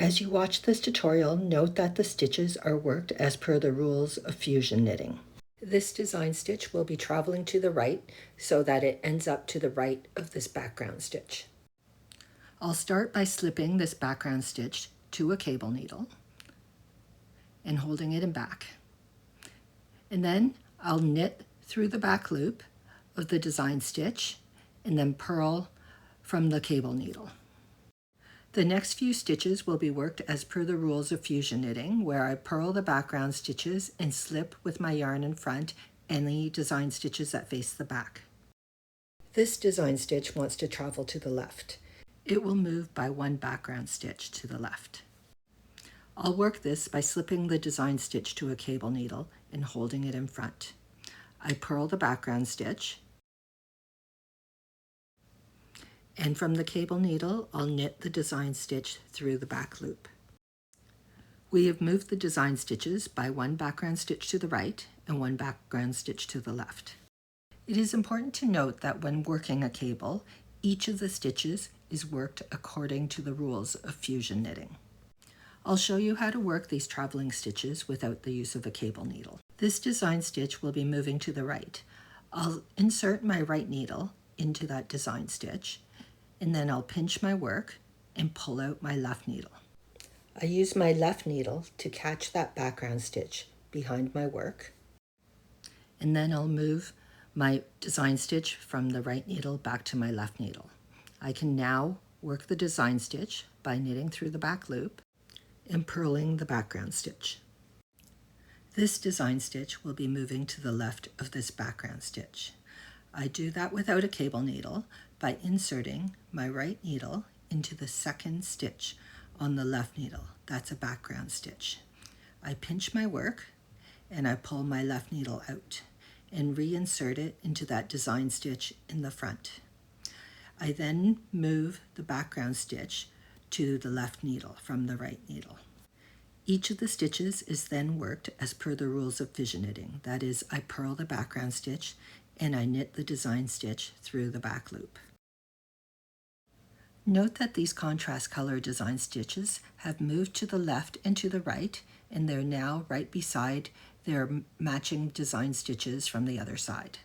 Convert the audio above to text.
As you watch this tutorial, note that the stitches are worked as per the rules of fusion knitting. This design stitch will be traveling to the right so that it ends up to the right of this background stitch. I'll start by slipping this background stitch to a cable needle and holding it in back. And then I'll knit through the back loop of the design stitch and then purl from the cable needle. The next few stitches will be worked as per the rules of fusion knitting, where I purl the background stitches and slip with my yarn in front any design stitches that face the back. This design stitch wants to travel to the left. It will move by one background stitch to the left. I'll work this by slipping the design stitch to a cable needle and holding it in front. I purl the background stitch, and from the cable needle, I'll knit the design stitch through the back loop. We have moved the design stitches by one background stitch to the right and one background stitch to the left. It is important to note that when working a cable, each of the stitches is worked according to the rules of fusion knitting. I'll show you how to work these traveling stitches without the use of a cable needle. This design stitch will be moving to the right. I'll insert my right needle into that design stitch, and then I'll pinch my work and pull out my left needle. I use my left needle to catch that background stitch behind my work, and then I'll move my design stitch from the right needle back to my left needle. I can now work the design stitch by knitting through the back loop and purling the background stitch. This design stitch will be moving to the left of this background stitch. I do that without a cable needle by inserting my right needle into the second stitch on the left needle. That's a background stitch. I pinch my work and I pull my left needle out and reinsert it into that design stitch in the front. I then move the background stitch to the left needle from the right needle. Each of the stitches is then worked as per the rules of fusion knitting. That is, I purl the background stitch and I knit the design stitch through the back loop. Note that these contrast color design stitches have moved to the left and to the right, and they're now right beside their matching design stitches from the other side.